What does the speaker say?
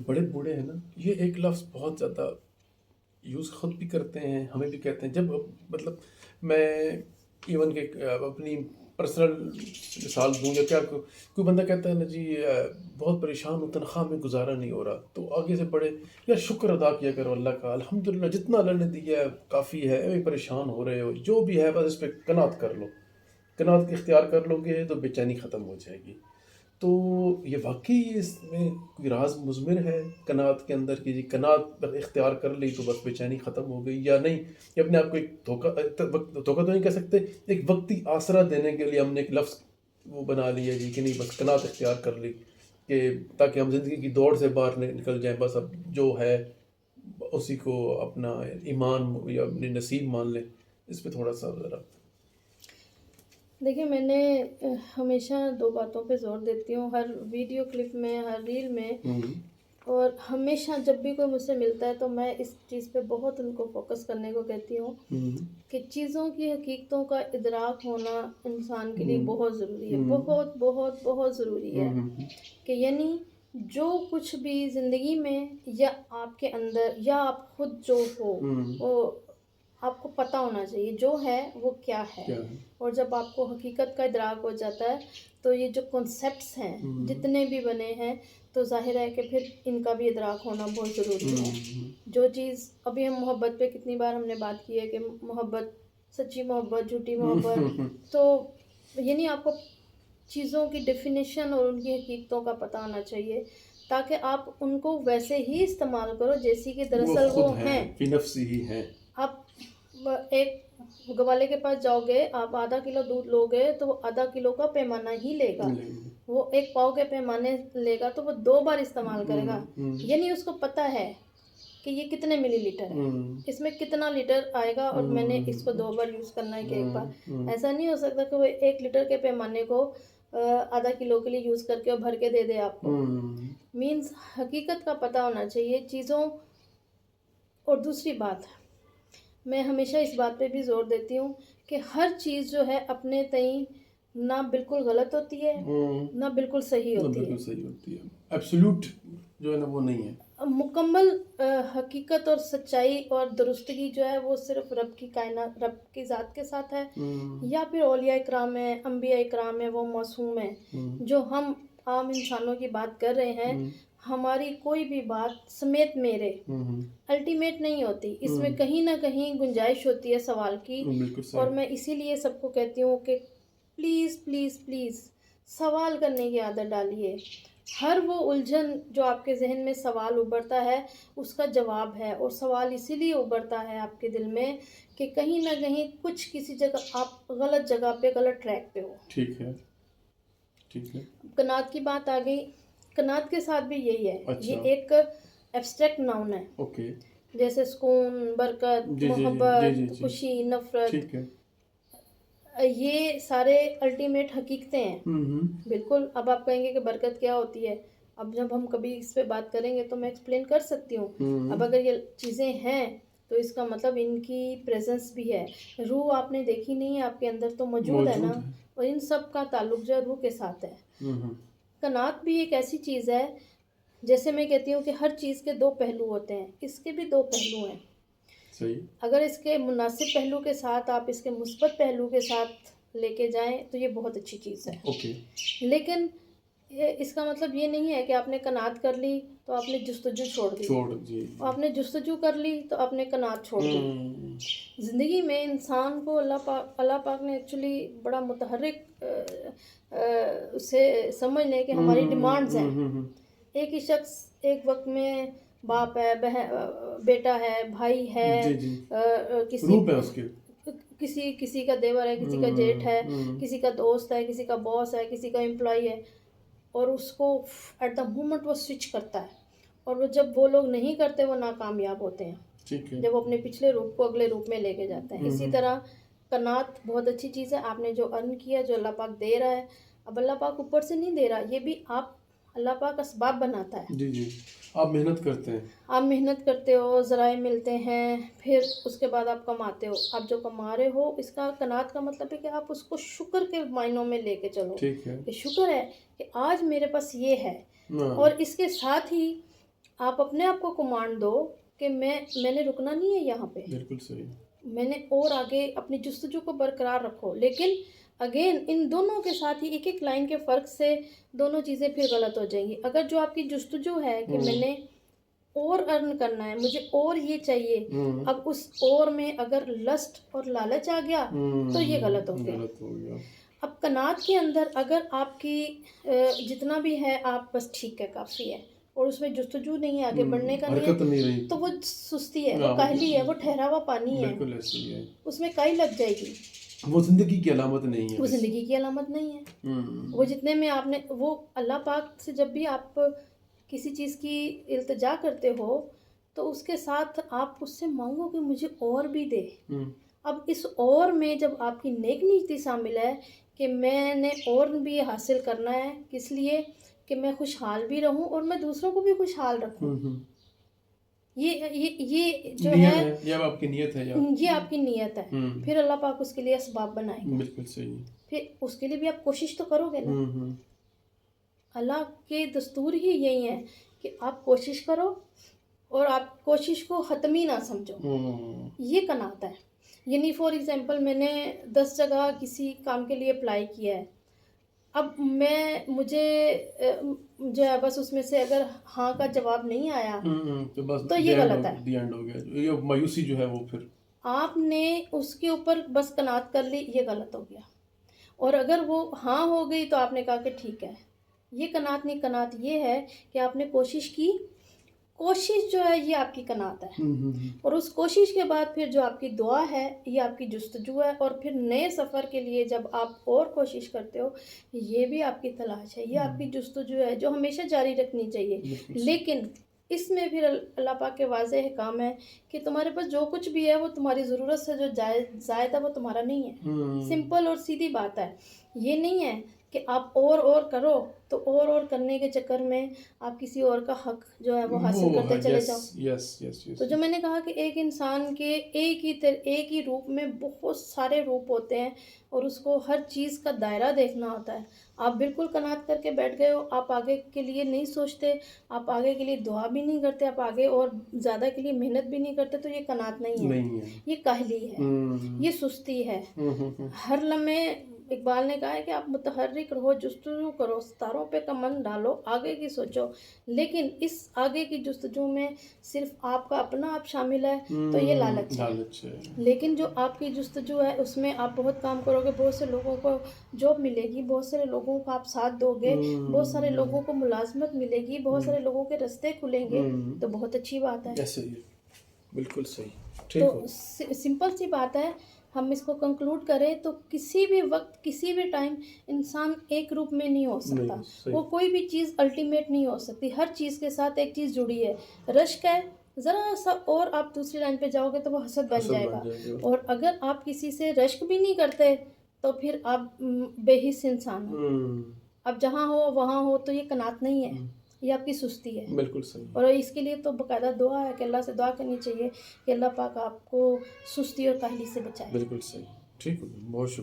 بڑے بوڑھے ہیں نا، یہ ایک لفظ بہت زیادہ یوز خود بھی کرتے ہیں، ہمیں بھی کہتے ہیں. جب مطلب میں ایون کہ اپنی پرسنل مثال دوں یا کیا، کوئی بندہ کہتا ہے نا جی بہت پریشان ہوں، تنخواہ میں گزارا نہیں ہو رہا، تو آگے سے بڑے یا شکر ادا کیا کرو اللہ کا، الحمدللہ جتنا اللہ نے دیا ہے کافی ہے، ابھی پریشان ہو رہے ہو جو بھی ہے بس اس پہ قناعت کر لو، قناعت اختیار کر لو گے تو بے چینی ختم ہو جائے گی. تو یہ واقعی اس میں کوئی راز مضمر ہے قناعت کے اندر کہ جی قناعت اختیار کر لی تو بس بے چینی ختم ہو گئی، یا نہیں کہ اپنے آپ کو ایک دھوکہ تو نہیں کہہ سکتے، ایک وقتی آسرا دینے کے لیے ہم نے ایک لفظ وہ بنا لیا جی کہ نہیں بس قناعت اختیار کر لی کہ تاکہ ہم زندگی کی دوڑ سے باہر نکل جائیں، بس اب جو ہے اسی کو اپنا ایمان یا اپنی نصیب مان لیں. اس پہ تھوڑا سا ذرا. دیکھیے، میں نے ہمیشہ دو باتوں پہ زور دیتی ہوں، ہر ویڈیو کلپ میں، ہر ریل میں، اور ہمیشہ جب بھی کوئی مجھ سے ملتا ہے تو میں اس چیز پہ بہت ان کو فوکس کرنے کو کہتی ہوں کہ چیزوں کی حقیقتوں کا ادراک ہونا انسان کے لیے بہت ضروری ہے، بہت بہت بہت ضروری ہے. کہ یعنی جو کچھ بھی زندگی میں یا آپ کے اندر یا آپ خود جو ہو وہ آپ کو پتہ ہونا چاہیے جو ہے وہ کیا ہے. اور جب آپ کو حقیقت کا ادراک ہو جاتا ہے تو یہ جو کنسیپٹس ہیں جتنے بھی بنے ہیں تو ظاہر ہے کہ پھر ان کا بھی ادراک ہونا بہت ضروری ہے. جو چیز ابھی ہم محبت پہ کتنی بار ہم نے بات کی ہے کہ محبت، سچی محبت، جھوٹی محبت، تو یعنی آپ کو چیزوں کی ڈیفینیشن اور ان کی حقیقتوں کا پتہ ہونا چاہیے تاکہ آپ ان کو ویسے ہی استعمال کرو جیسی کہ دراصل وہ ہیں، فی نفسی ہی ہیں. آپ ایک گوالے کے پاس جاؤ گے، آپ آدھا کلو دودھ لو گے تو وہ آدھا کلو کا پیمانہ ہی لے گا. وہ ایک پاؤ کے پیمانے لے گا تو وہ 2 بار استعمال کرے گا. یعنی اس کو پتہ ہے کہ یہ کتنے ملی لیٹر ہے، اس میں کتنا لیٹر آئے گا اور میں نے اس کو 2 بار یوز کرنا ہے کہ ایک بار. ایسا نہیں ہو سکتا کہ وہ 1 لیٹر کے پیمانے کو آدھا کلو کے لیے یوز کر کے اور بھر کے دے دے آپ کو. مینز حقیقت کا پتہ ہونا چاہیے چیزوں. اور دوسری بات، میں ہمیشہ اس بات پہ بھی زور دیتی ہوں کہ ہر چیز جو ہے اپنے تئیں نہ بالکل غلط ہوتی ہے نہ بالکل صحیح ہوتی ہے. بالکل صحیح ہوتی ہے، ایبسولوٹ جو ہے نا وہ نہیں ہے. مکمل حقیقت اور سچائی اور درستگی جو ہے وہ صرف رب کی کائنات، رب کی ذات کے ساتھ ہے، یا پھر اولیاء اکرام ہیں، انبیاء اکرام ہیں، وہ معصوم ہیں. جو ہم عام انسانوں کی بات کر رہے ہیں، ہماری کوئی بھی بات سمیت میرے الٹیمیٹ نہیں ہوتی، اس میں کہیں نہ کہیں گنجائش ہوتی ہے سوال کی. اور میں اسی لیے سب کو کہتی ہوں کہ پلیز پلیز پلیز سوال کرنے کی عادت ڈالیے. ہر وہ الجھن جو آپ کے ذہن میں سوال ابھرتا ہے اس کا جواب ہے، اور سوال اسی لیے ابھرتا ہے آپ کے دل میں کہ کہیں نہ کہیں کچھ کسی جگہ آپ غلط جگہ پہ، غلط ٹریک پہ ہو. ٹھیک ہے، ٹھیک ہے. قناعت کی بات آ گئی، قناعت کے ساتھ بھی یہی ہے. یہ ایک ایبسٹریکٹ ناؤن ہے، جیسے سکون، برکت، محبت، خوشی، نفرت، یہ سارے الٹیمیٹ حقیقتیں ہیں. بالکل. اب آپ کہیں گے کہ برکت کیا ہوتی ہے، اب جب ہم کبھی اس پہ بات کریں گے تو میں ایکسپلین کر سکتی ہوں. اب اگر یہ چیزیں ہیں تو اس کا مطلب ان کی پریزنس بھی ہے. روح آپ نے دیکھی نہیں ہے، آپ کے اندر تو موجود ہے نا، اور ان سب کا تعلق جو ہے روح کے ساتھ ہے. قناعت بھی ایک ایسی چیز ہے، جیسے میں کہتی ہوں کہ ہر چیز کے 2 پہلو ہوتے ہیں، اس کے بھی 2 پہلو ہیں. اگر اس کے مناسب پہلو کے ساتھ آپ اس کے مثبت پہلو کے ساتھ لے کے جائیں تو یہ بہت اچھی چیز ہے. لیکن اس کا مطلب یہ نہیں ہے کہ آپ نے قناعت کر لی تو آپ نے جستجو چھوڑ دی، آپ نے جستجو کر لی تو آپ نے قناعت چھوڑ دی. زندگی میں انسان کو اللہ پاک نے ایکچولی بڑا متحرک اسے سمجھ لیں کہ ہماری ڈیمانڈز ہیں. ایک ہی شخص ایک وقت میں باپ ہے، بیٹا ہے، بھائی ہے، کسی کا دیور ہے، کسی کا جیٹھ ہے، کسی کا دوست ہے، کسی کا باس ہے، کسی کا امپلائی ہے، اور اس کو ایٹ دا مومنٹ وہ سوئچ کرتا ہے، اور وہ جب وہ لوگ نہیں کرتے وہ ناکامیاب ہوتے ہیں، جب وہ اپنے پچھلے روپ کو اگلے روپ میں لے کے جاتے ہیں. اسی طرح قناعت بہت اچھی چیز ہے. آپ نے جو ارن کیا، جو اللہ پاک دے رہا ہے، اب اللہ پاک اوپر سے نہیں دے رہا، یہ بھی آپ، اللہ پاک اسباب بناتا ہے. آپ محنت کرتے ہیں، آپ محنت کرتے ہو، ذرائع ملتے ہیں، پھر اس کے بعد آپ کماتے ہو. آپ جو کما رہے ہو، اس کا قناعت کا مطلب ہے کہ آپ اس کو شکر کے معنوں میں لے کے چلو کہ شکر ہے کہ آج میرے پاس یہ ہے. اور اس کے ساتھ ہی آپ اپنے آپ کو کمانڈ دو کہ میں نے رکنا نہیں ہے یہاں پہ، بالکل صحیح، میں نے اور آگے اپنی جستجو کو برقرار رکھو. لیکن اگین ان دونوں کے ساتھ ہی ایک ایک لائن کے فرق سے دونوں چیزیں پھر غلط ہو جائیں گی. اگر جو آپ کی جستجو ہے کہ میں نے اور ارن کرنا ہے، مجھے اور یہ چاہیے، اب اس اور میں اگر لسٹ اور لالچ آ گیا تو یہ غلط ہو گیا. اب قناعت کے اندر اگر آپ کی جتنا بھی ہے آپ بس ٹھیک ہے، کافی ہے، اور اس میں جستجو نہیں ہے، آگے بڑھنے کا نہیں ہے، تو وہ سستی ہے، وہ کاہلی ہے، وہ ٹھہرا ہوا پانی ہے، بالکل ایسے ہی ہے، اس میں کائی لگ جائے گی. وہ زندگی کی علامت نہیں ہے، وہ زندگی کی علامت نہیں ہے. وہ جتنے میں آپ نے وہ اللہ پاک سے جب بھی آپ کسی چیز کی التجا کرتے ہو تو اس کے ساتھ آپ اس سے مانگو کہ مجھے اور بھی دے. اب اس اور میں جب آپ کی نیک نیتی شامل ہے کہ میں نے اور بھی حاصل کرنا ہے، کس لیے کہ میں خوشحال بھی رہوں اور میں دوسروں کو بھی خوشحال رکھوں. یہ جو ہے یہ آپ کی نیت ہے، یہ آپ کی نیت ہے. پھر اللہ پاک اس کے لیے اسباب بنائیں گے. بالکل صحیح. پھر اس کے لیے بھی آپ کوشش تو کرو گے نا. اللہ کے دستور ہی یہی ہے کہ آپ کوشش کرو اور آپ کوشش کو ختم ہی نہ سمجھو. یہ قناعت ہے. یعنی فار ایگزامپل میں نے 10 جگہ کسی کام کے لیے اپلائی کیا ہے، اب مجھے جو ہے بس اس میں سے اگر ہاں کا جواب نہیں آیا تو یہ غلط ہے. یہ مایوسی جو ہے وہ پھر آپ نے اس کے اوپر بس قناعت کر لی، یہ غلط ہو گیا. اور اگر وہ ہاں ہو گئی تو آپ نے کہا کہ ٹھیک ہے. یہ قناعت نہیں، قناعت یہ ہے کہ آپ نے کوشش کی. کوشش جو ہے یہ آپ کی قناعت ہے. اور اس کوشش کے بعد پھر جو آپ کی دعا ہے یہ آپ کی جستجو ہے. اور پھر نئے سفر کے لیے جب آپ اور کوشش کرتے ہو یہ بھی آپ کی تلاش ہے، یہ آپ کی جستجو ہے جو ہمیشہ جاری رکھنی چاہیے. لیکن اس میں پھر اللہ پاک کے واضح احکام ہے کہ تمہارے پاس جو کچھ بھی ہے وہ تمہاری ضرورت سے جو زائد ہے وہ تمہارا نہیں ہے. سمپل اور سیدھی بات ہے. یہ نہیں ہے کہ آپ اور کرو تو اور کرنے کے چکر میں آپ کسی اور کا حق جو ہے وہ حاصل کرتے چلے جاؤ. تو جو میں نے کہا کہ ایک انسان کے ایک ہی روپ میں بہت سارے روپ ہوتے ہیں اور اس کو ہر چیز کا دائرہ دیکھنا ہوتا ہے. آپ بالکل قناعت کر کے بیٹھ گئے ہو، آپ آگے کے لیے نہیں سوچتے، آپ آگے کے لیے دعا بھی نہیں کرتے، آپ آگے اور زیادہ کے لیے محنت بھی نہیں کرتے، تو یہ قناعت نہیں ہے، یہ کاہلی ہے، یہ سستی ہے. ہر لمحے اقبال نے کہا ہے کہ آپ متحرک رہو، جستجو کرو، ستاروں پہ کمند ڈالو، آگے کی سوچو. لیکن اس آگے کی جستجو میں صرف آپ کا اپنا آپ شامل ہے تو یہ لالچ ہے. لیکن جو آپ کی جستجو ہے اس میں آپ بہت کام کرو گے، بہت سے لوگوں کو جاب ملے گی، بہت سارے لوگوں کو آپ ساتھ دو گے، بہت سارے لوگوں کو ملازمت ملے گی، بہت سارے لوگوں کے رستے کھلیں گے، تو بہت اچھی بات ہے. بالکل صحیح. تو سمپل سی بات ہے. ہم اس کو کنکلوڈ کریں تو کسی بھی وقت کسی بھی ٹائم انسان ایک روپ میں نہیں ہو سکتا. وہ کوئی بھی چیز الٹیمیٹ نہیں ہو سکتی. ہر چیز کے ساتھ ایک چیز جڑی ہے. رشک ہے، ذرا سا اور آپ دوسری لائن پہ جاؤ گے تو وہ حسد بن جائے گا. اور اگر آپ کسی سے رشک بھی نہیں کرتے تو پھر آپ بے حس انسان ہو. اب جہاں ہو وہاں ہو تو یہ قناعت نہیں ہے، یہ آپ کی سستی ہے. بالکل صحیح. اور اس کے لیے تو باقاعدہ دعا ہے کہ اللہ سے دعا کرنی چاہیے کہ اللہ پاک آپ کو سستی اور کاہلی سے بچائے. بالکل صحیح. ٹھیک ہے، بہت شکریہ.